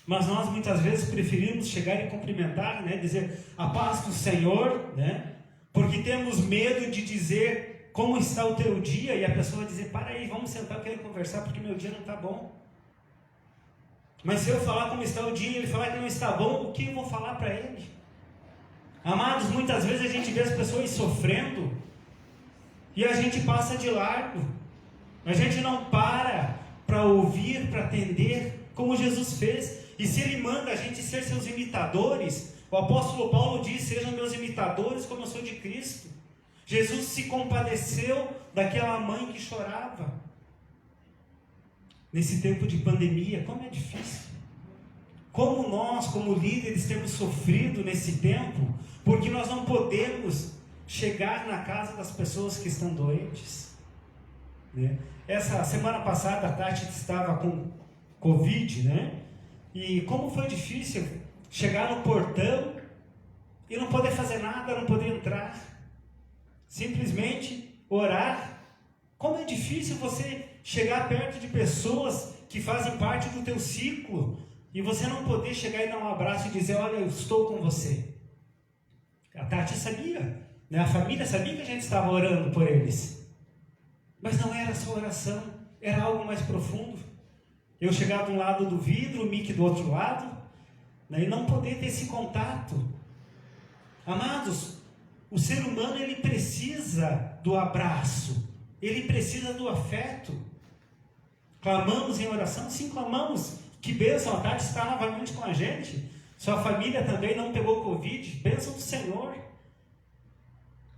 Mas nós muitas vezes preferimos chegar e cumprimentar, né? Dizer a paz do Senhor, né? Porque temos medo de dizer como está o teu dia e a pessoa dizer: para aí, vamos sentar, eu quero conversar porque meu dia não está bom. Mas se eu falar como está o dia e ele falar que não está bom, o que eu vou falar para ele? Amados, muitas vezes a gente vê as pessoas sofrendo e a gente passa de largo. A gente não para ouvir, para atender, como Jesus fez. E se Ele manda a gente ser seus imitadores, o apóstolo Paulo diz: sejam meus imitadores como eu sou de Cristo. Jesus se compadeceu daquela mãe que chorava. Nesse tempo de pandemia, como é difícil. Como nós, como líderes, temos sofrido nesse tempo, porque nós não podemos chegar na casa das pessoas que estão doentes, né? Essa semana passada a Tati estava com Covid, né? E como foi difícil chegar no portão e não poder fazer nada, não poder entrar, simplesmente orar. Como é difícil você chegar perto de pessoas que fazem parte do teu ciclo e você não poder chegar e dar um abraço e dizer: olha, eu estou com você. A Tati sabia, né? A família sabia que a gente estava orando por eles. Mas não era só oração, era algo mais profundo. Eu chegar de um lado do vidro, o Mickey do outro lado, né, e não poder ter esse contato. Amados, o ser humano ele precisa do abraço, ele precisa do afeto. Clamamos em oração? Sim, clamamos. Que bênção, a Tati está novamente com a gente. Sua família também não pegou Covid, bênção do Senhor.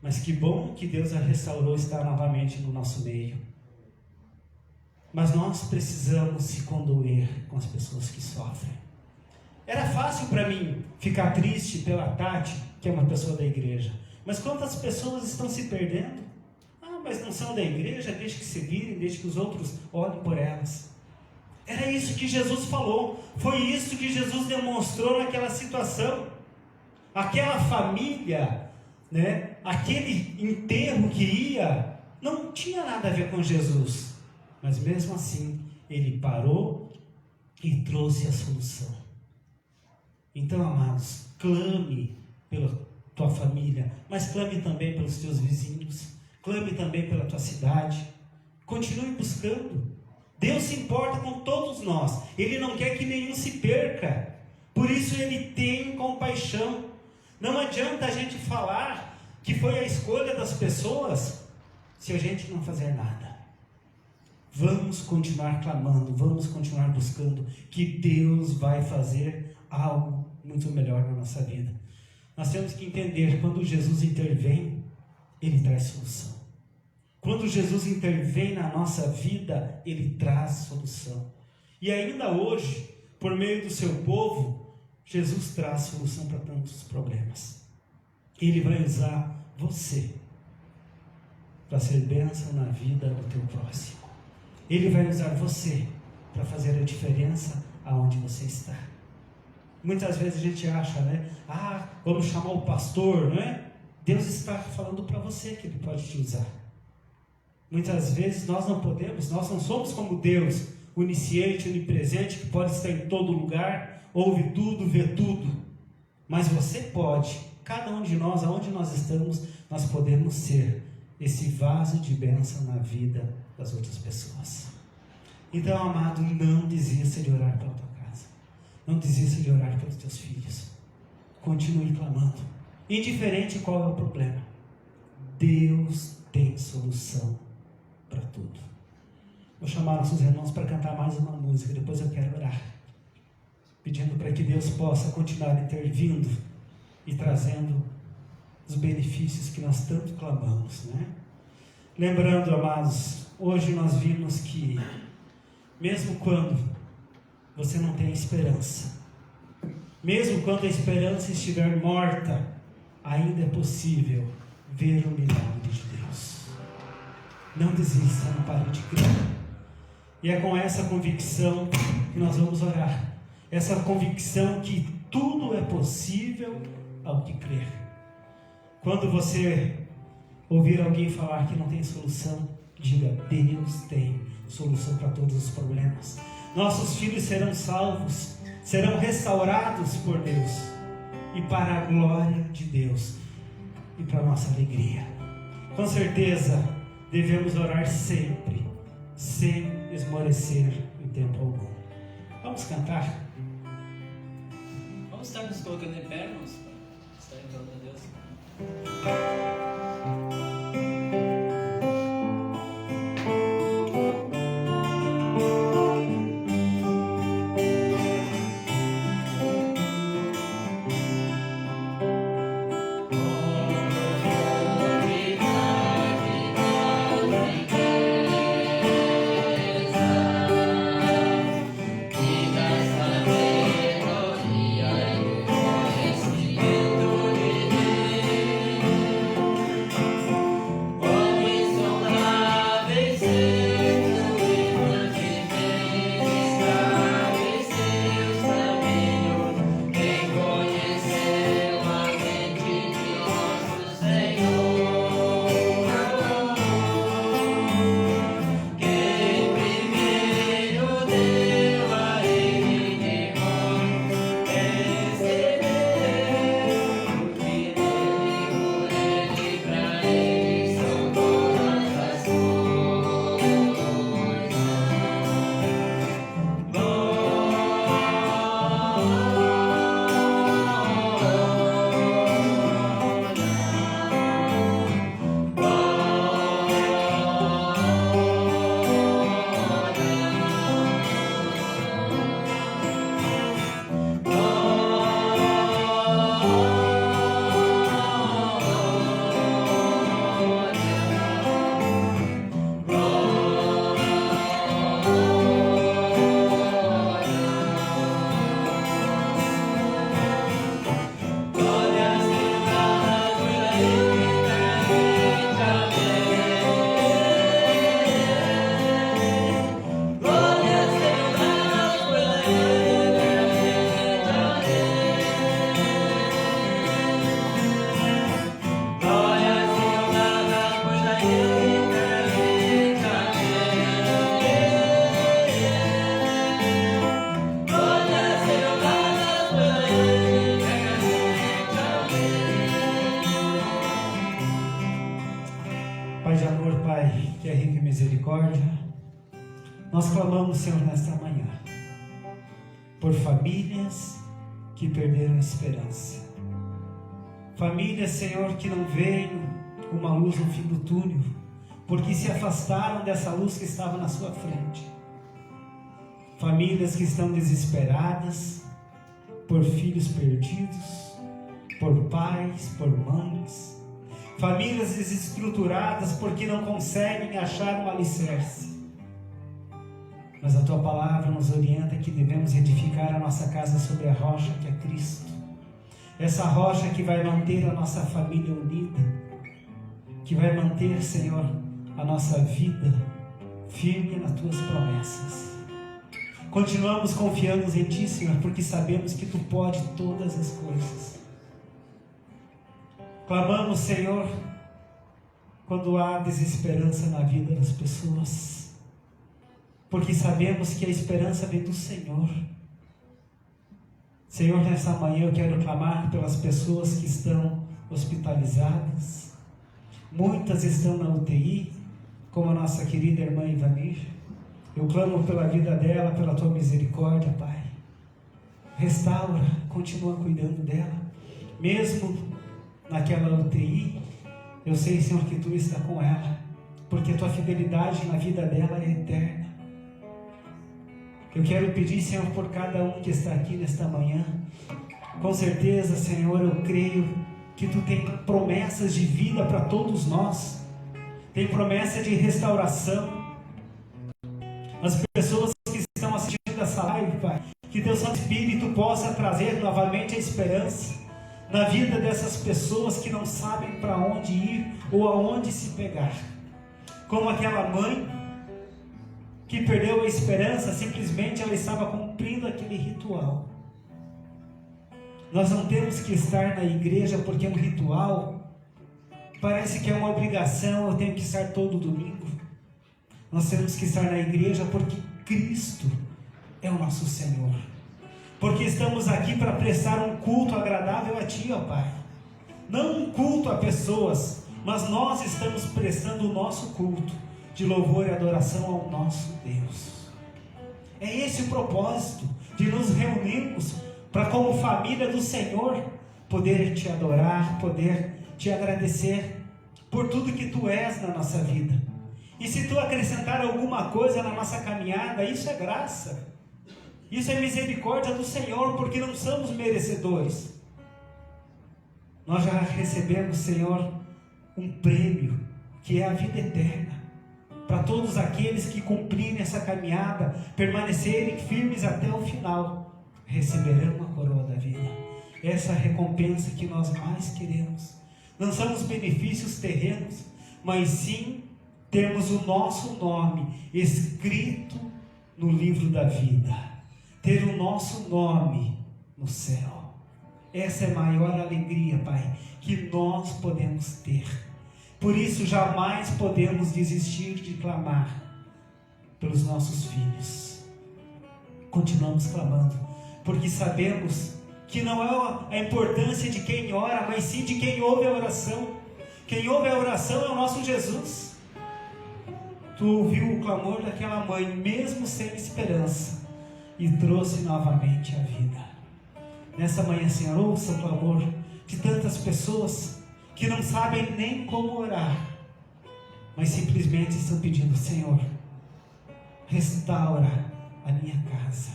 Mas que bom que Deus a restaurou, está novamente no nosso meio. Mas nós precisamos se condoer com as pessoas que sofrem. Era fácil para mim ficar triste pela Tati, que é uma pessoa da igreja. Mas quantas pessoas estão se perdendo? Mas não são da igreja, deixe que se virem, deixe que os outros olhem por elas. Era isso que Jesus falou. Foi isso que Jesus demonstrou naquela situação. Aquela família, né? Aquele enterro que ia, não tinha nada a ver com Jesus. Mas mesmo assim, Ele parou e trouxe a solução. Então, amados, clame pela tua família, mas clame também pelos teus vizinhos, clame também pela tua cidade. Continue buscando. Deus se importa com todos nós. Ele não quer que nenhum se perca. Por isso Ele tem compaixão. Não adianta a gente falar que foi a escolha das pessoas se a gente não fizer nada. Vamos continuar clamando, vamos continuar buscando, que Deus vai fazer algo muito melhor na nossa vida. Nós temos que entender, quando Jesus intervém, Ele traz solução. Quando Jesus intervém na nossa vida, Ele traz solução. E ainda hoje, por meio do seu povo, Jesus traz solução para tantos problemas. Ele vai usar você para ser bênção na vida do teu próximo. Ele vai usar você para fazer a diferença aonde você está. Muitas vezes a gente acha, né? Vamos chamar o pastor, não é? Deus está falando para você que Ele pode te usar. Muitas vezes nós não podemos, nós não somos como Deus, onisciente, onipresente, que pode estar em todo lugar, ouve tudo, vê tudo. Mas você pode, cada um de nós, aonde nós estamos, nós podemos ser esse vaso de bênção na vida das outras pessoas. Então, amado, não desista de orar pela tua casa. Não desista de orar pelos teus filhos. Continue clamando. Indiferente qual é o problema, Deus tem solução para tudo. Vou chamar nossos irmãos para cantar mais uma música, depois eu quero orar, pedindo para que Deus possa continuar intervindo e trazendo os benefícios que nós tanto clamamos, né? Lembrando, amados, hoje nós vimos que mesmo quando você não tem esperança, mesmo quando a esperança estiver morta, ainda é possível ver o milagre de Deus. Não desista, não pare de crer. E é com essa convicção que nós vamos orar. Essa convicção que tudo é possível ao que crer. Quando você ouvir alguém falar que não tem solução, diga: Deus tem solução para todos os problemas. Nossos filhos serão salvos, serão restaurados por Deus, e para a glória de Deus e para a nossa alegria. Com certeza devemos orar sempre, sem esmorecer em tempo algum. Vamos cantar? Vamos estar nos colocando em pé, irmãos, para estar em torno de Deus. Nós clamamos, Senhor, nesta manhã, por famílias que perderam a esperança. Famílias, Senhor, que não veem uma luz no fim do túnel. porque se afastaram dessa luz que estava na sua frente. Famílias que estão desesperadas por filhos perdidos, por pais, por mães. Famílias desestruturadas porque não conseguem achar um alicerce. Mas a tua palavra nos orienta que devemos edificar a nossa casa sobre a rocha que é Cristo. Essa rocha que vai manter a nossa família unida, que vai manter, Senhor, a nossa vida firme nas tuas promessas. Continuamos confiando em ti, Senhor, porque sabemos que tu pode todas as coisas. Clamamos, Senhor, quando há desesperança na vida das pessoas, porque sabemos que a esperança vem do Senhor. Senhor, nessa manhã eu quero clamar pelas pessoas que estão hospitalizadas. Muitas estão na UTI, como a nossa querida irmã Ivanir. Eu clamo pela vida dela, pela tua misericórdia, Pai. Restaura, continua cuidando dela. Mesmo naquela UTI, eu sei, Senhor, que tu está com ela, porque a tua fidelidade na vida dela é eterna. Eu quero pedir, Senhor, por cada um que está aqui nesta manhã. Com certeza, Senhor, eu creio que tu tem promessas de vida para todos nós. Tem promessa de restauração. As pessoas que estão assistindo essa live, Pai, que teu Santo Espírito possa trazer novamente a esperança na vida dessas pessoas que não sabem para onde ir ou aonde se pegar. Como aquela mãe que perdeu a esperança, simplesmente ela estava cumprindo aquele ritual. Nós não temos que estar na igreja porque um ritual parece que é uma obrigação, eu tenho que estar todo domingo. Nós temos que estar na igreja porque Cristo é o nosso Senhor. Porque estamos aqui para prestar um culto agradável a Ti, ó Pai. Não um culto a pessoas, mas nós estamos prestando o nosso culto de louvor e adoração ao nosso Deus. É esse o propósito de nos reunirmos para, como família do Senhor, poder Te adorar, poder Te agradecer por tudo que Tu és na nossa vida. E se Tu acrescentar alguma coisa na nossa caminhada, isso é graça. Isso é misericórdia do Senhor, porque não somos merecedores. Nós já recebemos, Senhor, um prêmio, que é a vida eterna. Para todos aqueles que cumprirem essa caminhada, permanecerem firmes até o final, receberão a coroa da vida. Essa é a recompensa que nós mais queremos. Não são os benefícios terrenos, mas sim temos o nosso nome escrito no livro da vida. Ter o nosso nome no céu. Essa é a maior alegria, Pai, que nós podemos ter. Por isso jamais podemos desistir de clamar pelos nossos filhos. Continuamos clamando, porque sabemos que não é a importância de quem ora, mas sim de quem ouve a oração. Quem ouve a oração é o nosso Jesus. Tu ouviu o clamor daquela mãe, mesmo sem esperança, e trouxe novamente a vida. Nessa manhã, Senhor, ouça o clamor de tantas pessoas que não sabem nem como orar, mas simplesmente estão pedindo: Senhor, restaura a minha casa,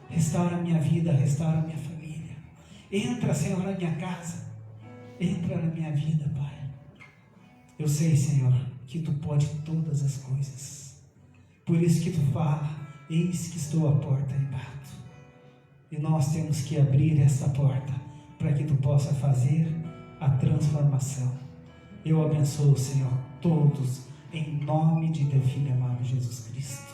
restaura a minha vida, restaura a minha família. Entra, Senhor, na minha casa, entra na minha vida, Pai. Eu sei, Senhor, que Tu pode todas as coisas. Por isso que Tu fala: eis que estou à porta e bato. E nós temos que abrir essa porta para que Tu possa fazer a transformação. Eu abençoo, Senhor, todos, em nome de Teu Filho amado Jesus Cristo.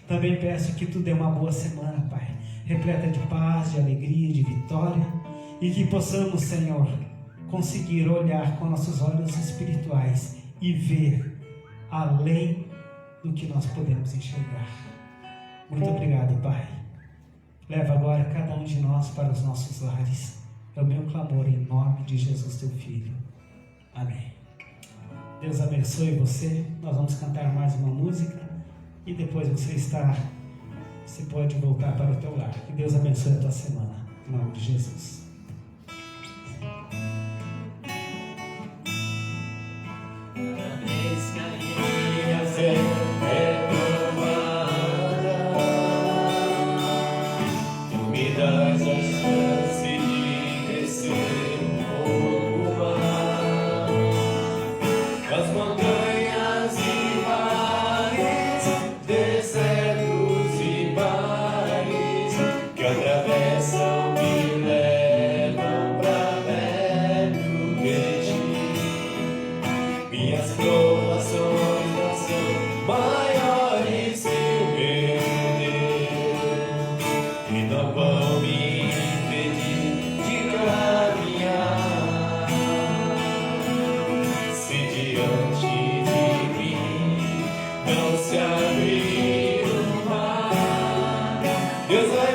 Também peço que Tu dê uma boa semana, Pai, repleta de paz, de alegria, de vitória, e que possamos, Senhor, conseguir olhar com nossos olhos espirituais e ver além do que nós podemos enxergar. Muito obrigado, Pai. Leva agora cada um de nós para os nossos lares. É o meu clamor em nome de Jesus, Teu Filho. Amém. Deus abençoe você. Nós vamos cantar mais uma música e depois você pode voltar para o teu lar. Que Deus abençoe a tua semana. Em nome de Jesus. Cada vez que alguém me dás a chance de crescer um pouco mais. As montanhas e vales, desertos e mares que atravessam me levam pra perto de ti. Minhas provações não são maiores que o meu Deus e não vão me impedir de caminhar. Se diante de mim não se abrir o mar, Deus vai